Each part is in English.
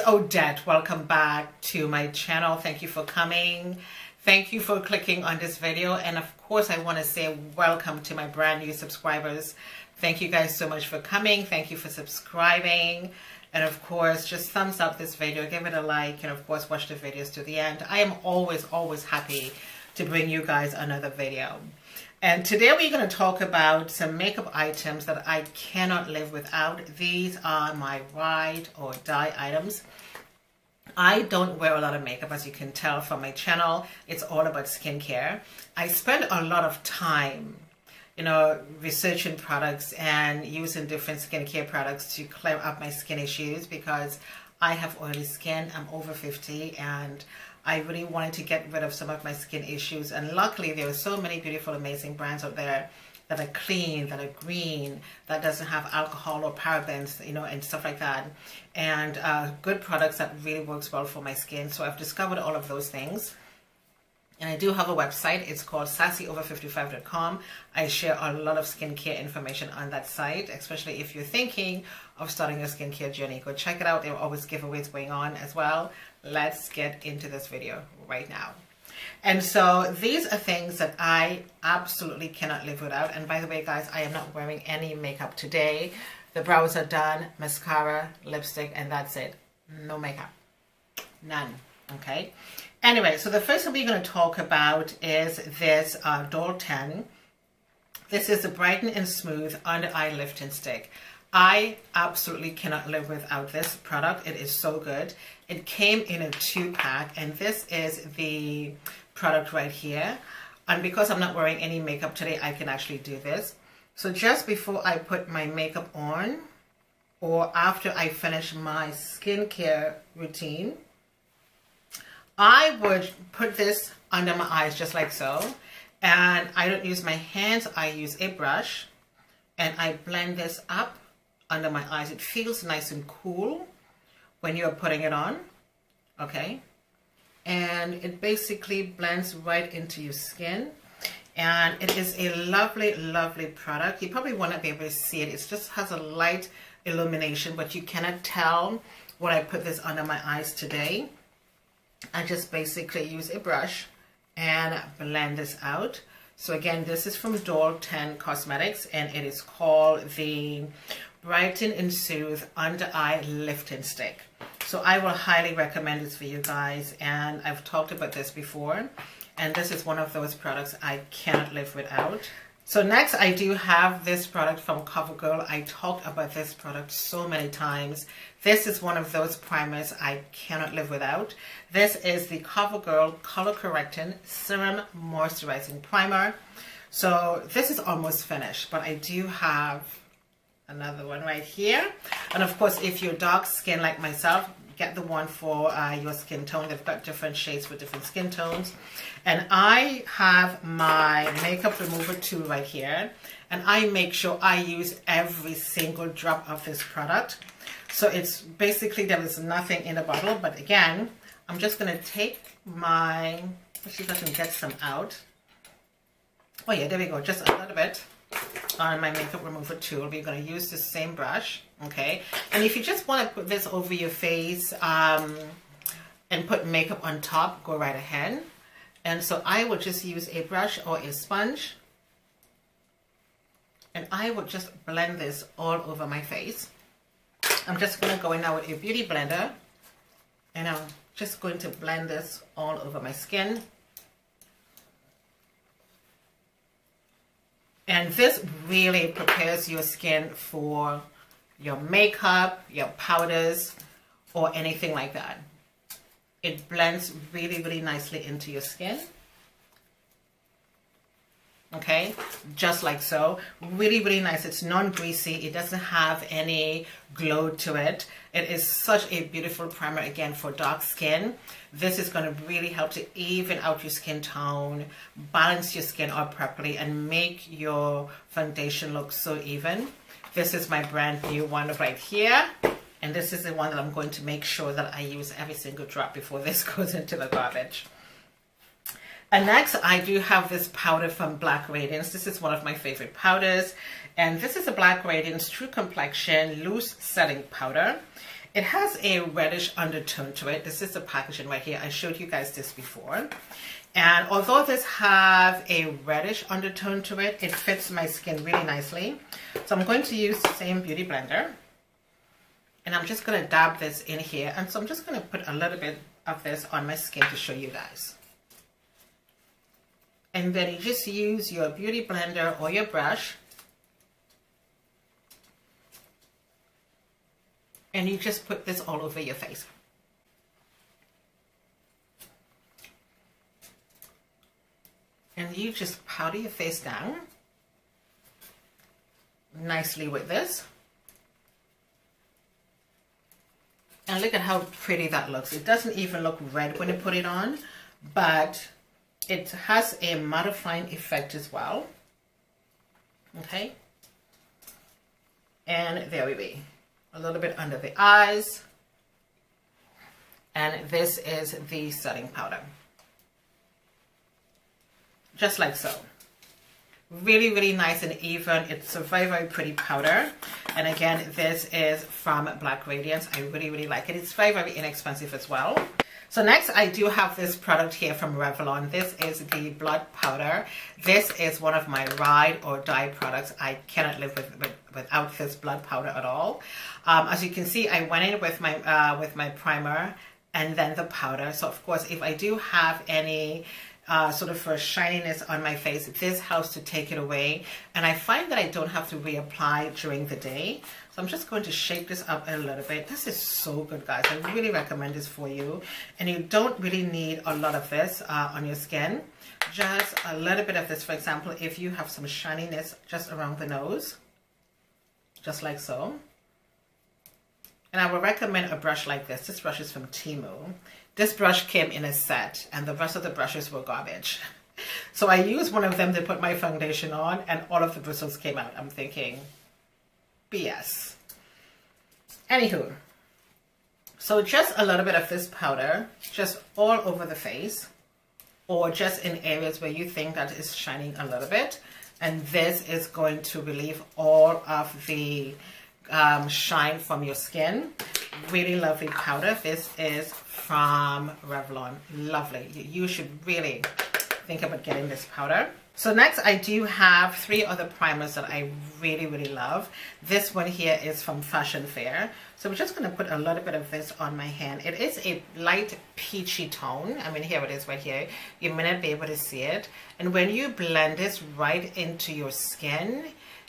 Odette. Welcome back to my channel. Thank you for coming. Thank you for clicking on this video. And of course, I want to say welcome to my brand new subscribers. Thank you guys so much for coming. Thank you for subscribing. And of course, just thumbs up this video, give it a like, and of course, watch the videos to the end. I am always happy to bring you guys another video. And today we're going to talk about some makeup items that I cannot live without. These are my ride or die items. I don't wear a lot of makeup, as you can tell from my channel. It's all about skincare. I spend a lot of time, researching products and using different skincare products to clear up my skin issues because I have oily skin. I'm over 50 and I really wanted to get rid of some of my skin issues, and luckily there are so many beautiful, amazing brands out there that are clean, that are green, that doesn't have alcohol or parabens, and stuff like that, and good products that really works well for my skin. So I've discovered all of those things. And I do have a website. It's called sassyover55.com. I share a lot of skincare information on that site, especially if you're thinking of starting your skincare journey. Go check it out. There are always giveaways going on as well. Let's get into this video right now. And so these are things that I absolutely cannot live without. And by the way, guys, I am not wearing any makeup today. The brows are done, mascara, lipstick, and that's it. No makeup. None. Okay. Anyway, so the first thing we're going to talk about is this Doll 10. This is the Brighten and Smooth Under Eye Lifting Stick. I absolutely cannot live without this product. It is so good. It came in a 2-pack, and this is the product right here. And because I'm not wearing any makeup today, I can actually do this. So just before I put my makeup on, or after I finish my skincare routine, I would put this under my eyes just like so. And I don't use my hands, I use a brush. And I blend this up under my eyes. It feels nice and cool when you're putting it on. Okay. And it basically blends right into your skin. And it is a lovely, lovely product. You probably won't be able to see it. It just has a light illumination, but you cannot tell when I put this under my eyes today. I just basically use a brush and blend this out. So again, this is from Doll 10 Cosmetics, and it is called the Brighten and Soothe Under Eye Lifting Stick. So I will highly recommend this for you guys, and I've talked about this before, and this is one of those products I cannot live without. So next, I do have this product from CoverGirl. I talked about this product so many times. This is one of those primers I cannot live without. This is the CoverGirl Color Correcting Serum Moisturizing Primer. So this is almost finished, but I do have another one right here. And of course, if you're dark skin like myself, get the one for your skin tone. They've got different shades for different skin tones. And I have my makeup remover tool right here. And I make sure I use every single drop of this product. So it's basically, there is nothing in the bottle. But again, I'm just going to take my, let's see if I can get some out. Oh yeah, there we go. Just a little bit on my makeup remover tool. We're going to use the same brush. Okay, and if you just want to put this over your face and put makeup on top, go right ahead. And so I would just use a brush or a sponge, and I would just blend this all over my face. I'm just going to go in now with a beauty blender, and I'm just going to blend this all over my skin. And this really prepares your skin for your makeup, your powders, or anything like that. It blends really, really nicely into your skin. Okay, just like so. Really, really nice. It's non-greasy. It doesn't have any glow to it. It is such a beautiful primer, again, for dark skin. This is going to really help to even out your skin tone, balance your skin out properly, and make your foundation look so even. This is my brand new one right here. And this is the one that I'm going to make sure that I use every single drop before this goes into the garbage. And next, I do have this powder from Black Radiance. This is one of my favorite powders. And this is a Black Radiance True Complexion Loose Setting Powder. It has a reddish undertone to it. This is the packaging right here. I showed you guys this before. And although this have a reddish undertone to it, it fits my skin really nicely. So I'm going to use the same beauty blender. And I'm just going to dab this in here. And so I'm just going to put a little bit of this on my skin to show you guys. And then you just use your beauty blender or your brush. And you just put this all over your face. And you just powder your face down nicely with this. And look at how pretty that looks. It doesn't even look red when you put it on, but it has a mattifying effect as well. Okay. And there we be. A little bit under the eyes. And this is the setting powder. Just like so. Really, really nice and even. It's a very, very pretty powder. And again, this is from Black Radiance. I really, really like it. It's very, very inexpensive as well. So next, I do have this product here from Revlon. This is the Blot powder. This is one of my ride or die products. I cannot live without this Blot powder at all. As you can see, I went in with my primer and then the powder. So of course, if I do have any sort of shininess on my face, this helps to take it away. And I find that I don't have to reapply during the day. So I'm just going to shake this up a little bit. This is so good, guys. I really recommend this for you. And you don't really need a lot of this on your skin. Just a little bit of this, for example, if you have some shininess just around the nose, just like so. And I will recommend a brush like this. This brush is from Temu. This brush came in a set and the rest of the brushes were garbage. So I used one of them to put my foundation on and all of the bristles came out. I'm thinking, BS. Anywho, so just a little bit of this powder, just all over the face or just in areas where you think that is shining a little bit. And this is going to relieve all of the shine from your skin. Really lovely powder. This is from Revlon. Lovely. You should really think about getting this powder. So next I do have 3 other primers that I really, really love. This one here is from Fashion Fair. So I'm just going to put a little bit of this on my hand. It is a light peachy tone. I mean, here it is right here. You may not be able to see it. And when you blend this right into your skin,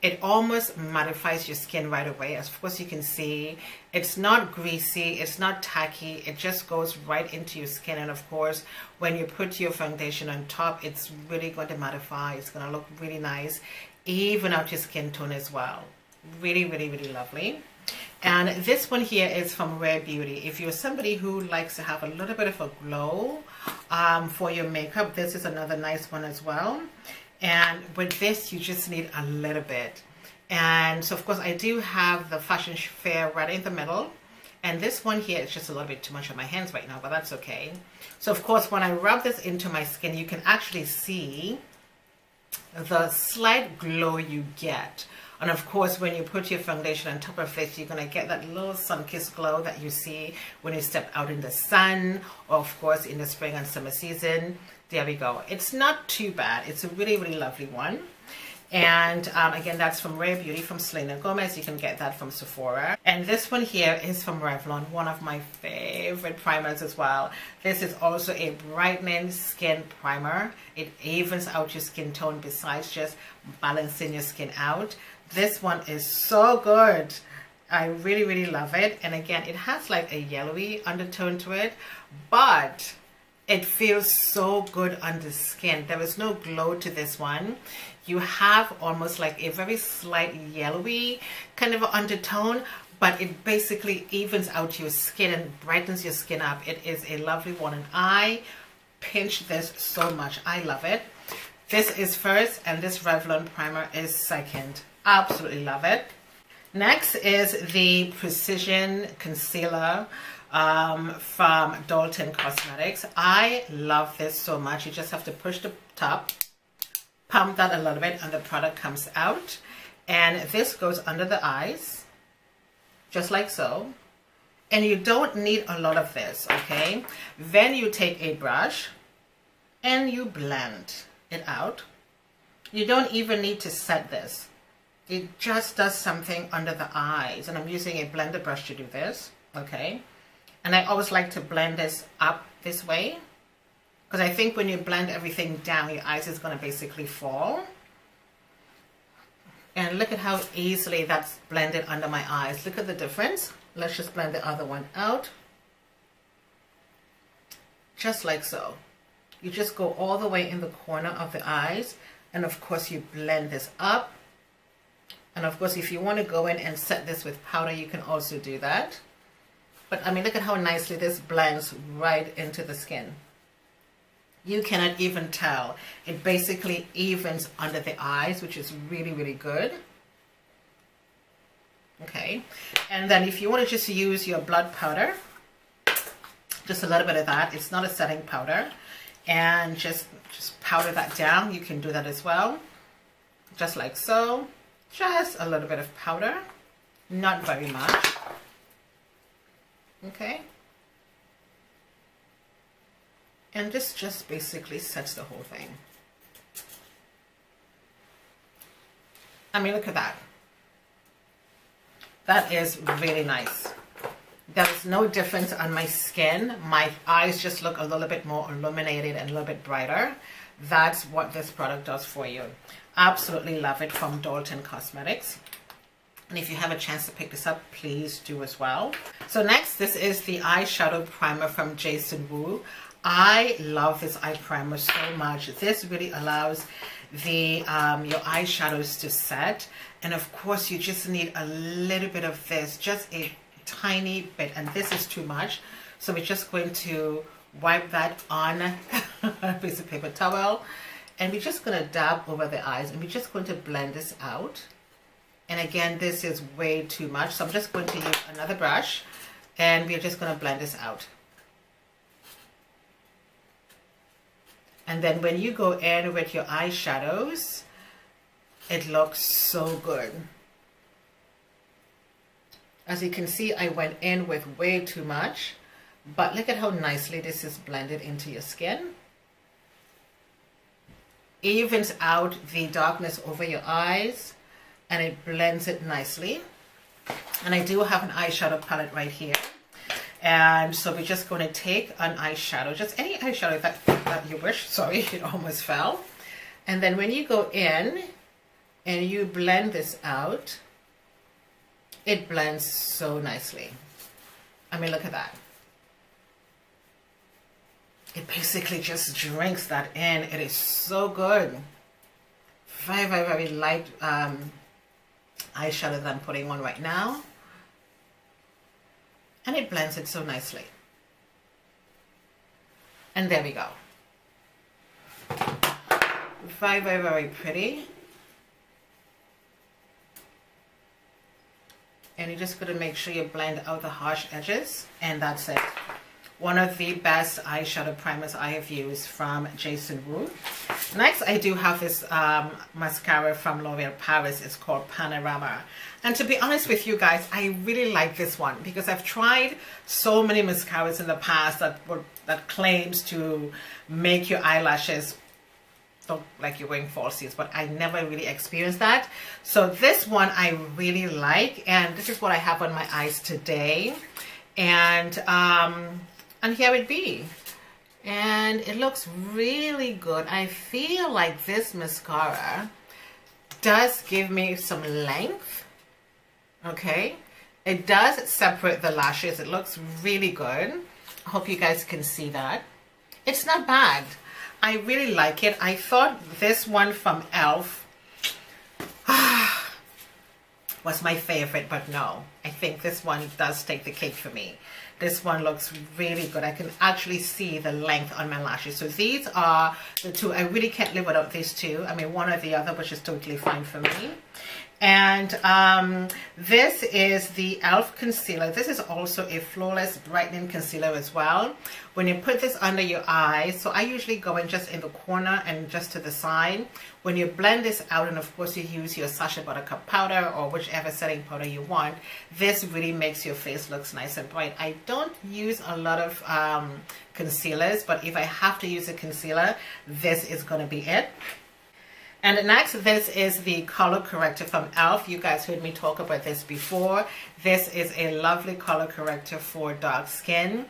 it almost mattifies your skin right away. As of course you can see, it's not greasy, it's not tacky, it just goes right into your skin. And of course, when you put your foundation on top, it's really going to mattify. It's going to look really nice, even out your skin tone as well. Really, really, really lovely. And this one here is from Rare Beauty. If you're somebody who likes to have a little bit of a glow for your makeup, this is another nice one as well. And with this, you just need a little bit. And so, of course, I do have the Fashion Fair right in the middle. And this one here is just a little bit too much on my hands right now, but that's okay. So, of course, when I rub this into my skin, you can actually see the slight glow you get. And, of course, when you put your foundation on top of it, you're going to get that little sun-kissed glow that you see when you step out in the sun or, of course, in the spring and summer season. There we go. It's not too bad. It's a really, really lovely one. And again, that's from Rare Beauty from Selena Gomez. You can get that from Sephora. And this one here is from Revlon, one of my favorite primers as well. This is also a brightening skin primer. It evens out your skin tone besides just balancing your skin out. This one is so good. I really, really love it. And again, it has like a yellowy undertone to it, but it feels so good on the skin. There is no glow to this one. You have almost like a very slight yellowy kind of undertone, but it basically evens out your skin and brightens your skin up. It is a lovely one, and I pinch this so much. I love it. This is first, and this Revlon primer is second. Absolutely love it. Next is the Precision Concealer from Dalton Cosmetics. I love this so much. You just have to push the top, pump that a little bit, and the product comes out. And this goes under the eyes, just like so. And you don't need a lot of this, okay? Then you take a brush and you blend it out. You don't even need to set this. It just does something under the eyes. And I'm using a blender brush to do this, okay? And I always like to blend this up this way, because I think when you blend everything down, your eyes is going to basically fall. And look at how easily that's blended under my eyes. Look at the difference. Let's just blend the other one out. Just like so. You just go all the way in the corner of the eyes. And of course you blend this up. And of course if you want to go in and set this with powder, you can also do that. But I mean, look at how nicely this blends right into the skin. You cannot even tell. It basically evens under the eyes, which is really, really good. Okay, and then if you want to just use your blood powder, just a little bit of that. It's not a setting powder. And just powder that down. You can do that as well. Just like so. Just a little bit of powder. Not very much. Okay. And this just basically sets the whole thing. I mean, look at that. That is really nice. There is no difference on my skin. My eyes just look a little bit more illuminated and a little bit brighter. That's what this product does for you. Absolutely love it, from Dalton Cosmetics. And if you have a chance to pick this up, please do as well. So next, this is the eyeshadow primer from Jason Wu. I love this eye primer so much. This really allows the your eyeshadows to set. And of course, you just need a little bit of this, just a tiny bit. And this is too much. So we're just going to wipe that on a piece of paper towel. And we're just going to dab over the eyes. And we're just going to blend this out. And again, this is way too much. So I'm just going to use another brush. And we're just going to blend this out. And then when you go in with your eyeshadows, it looks so good. As you can see, I went in with way too much, but look at how nicely this is blended into your skin. Evens out the darkness over your eyes, and it blends it nicely. And I do have an eyeshadow palette right here. And so we're just going to take an eyeshadow, just any eyeshadow that you wish. Sorry, it almost fell. And then when you go in and you blend this out, it blends so nicely. I mean, look at that. It basically just drinks that in. It is so good. Very, very, very light eyeshadow that I'm putting on right now. And it blends it so nicely. And there we go. Very, very, very pretty. And you're just going to make sure you blend out the harsh edges. And that's it. One of the best eyeshadow primers I have used from Jason Wu. Next, I do have this mascara from L'Oreal Paris. It's called Panorama. And to be honest with you guys, I really like this one because I've tried so many mascaras in the past that claims to make your eyelashes look like you're wearing falsies, but I never really experienced that. So this one I really like, and this is what I have on my eyes today. And here it be. And it looks really good. I feel like this mascara does give me some length. Okay. It does separate the lashes. It looks really good. I hope you guys can see that. It's not bad. I really like it. I thought this one from e.l.f. was my favorite, but no. I think this one does take the cake for me. This one looks really good. I can actually see the length on my lashes. So these are the two. I really can't live without these two. I mean, one or the other, which is totally fine for me. And this is the e.l.f. concealer. This is also a flawless brightening concealer as well. When you put this under your eyes, so I usually go in just in the corner and just to the side. When you blend this out, and of course you use your Sacha Buttercup powder or whichever setting powder you want, this really makes your face look nice and bright. I don't use a lot of concealers, but if I have to use a concealer, this is going to be it. And next, this is the color corrector from e.l.f. You guys heard me talk about this before. This is a lovely color corrector for dark skin.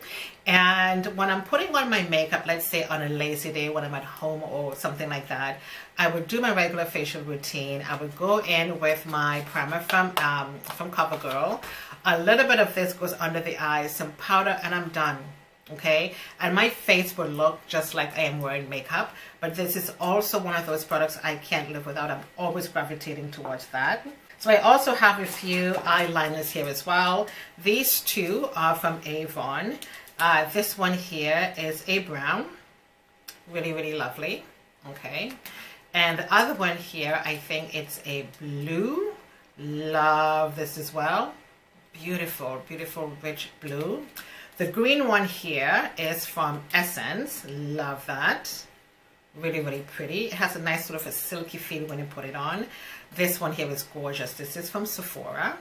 And when I'm putting on my makeup, let's say on a lazy day when I'm at home or something like that, I would do my regular facial routine. I would go in with my primer from CoverGirl. A little bit of this goes under the eyes, some powder, and I'm done. Okay, and my face will look just like I am wearing makeup, but this is also one of those products I can't live without. I'm always gravitating towards that. So I also have a few eyeliners here as well. These two are from Avon. This one here is a brown, really, really lovely. Okay, and the other one here, I think it's a blue. Love this as well. Beautiful, beautiful, rich blue. The green one here is from Essence. Love that. Really, really pretty. It has a nice sort of a silky feel when you put it on. This one here is gorgeous. This is from Sephora.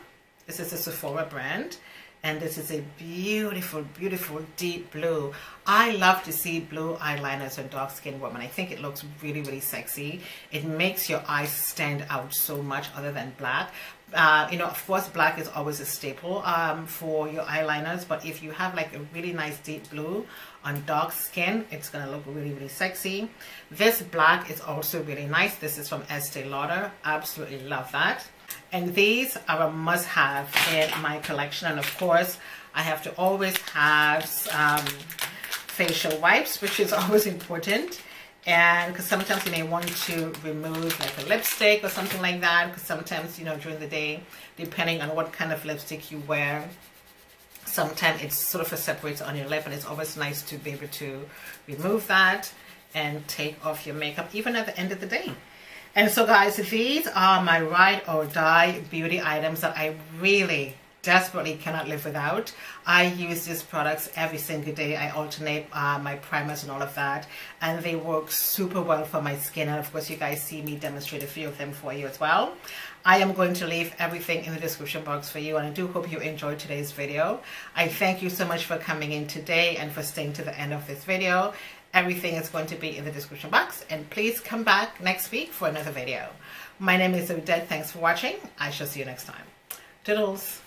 This is a Sephora brand. And this is a beautiful, beautiful deep blue. I love to see blue eyeliners on dark skinned women. I think it looks really, really sexy. It makes your eyes stand out so much other than black. You know, of course, black is always a staple for your eyeliners. But if you have like a really nice deep blue on dark skin, it's going to look really, really sexy. This black is also really nice. This is from Estee Lauder. Absolutely love that. And these are a must-have in my collection. And of course, I have to always have facial wipes, which is always important. And because sometimes you may want to remove like a lipstick or something like that. Because sometimes, you know, during the day, depending on what kind of lipstick you wear, sometimes it's sort of a separator on your lip. And it's always nice to be able to remove that and take off your makeup, even at the end of the day. And so guys, these are my ride or die beauty items that I really desperately cannot live without. I use these products every single day. I alternate my primers and all of that, and they work super well for my skin. And of course, you guys see me demonstrate a few of them for you as well. I am going to leave everything in the description box for you, and I do hope you enjoyed today's video. I thank you so much for coming in today and for staying to the end of this video. Everything is going to be in the description box, and please come back next week for another video. My name is Odette. Thanks for watching. I shall see you next time. Toodles.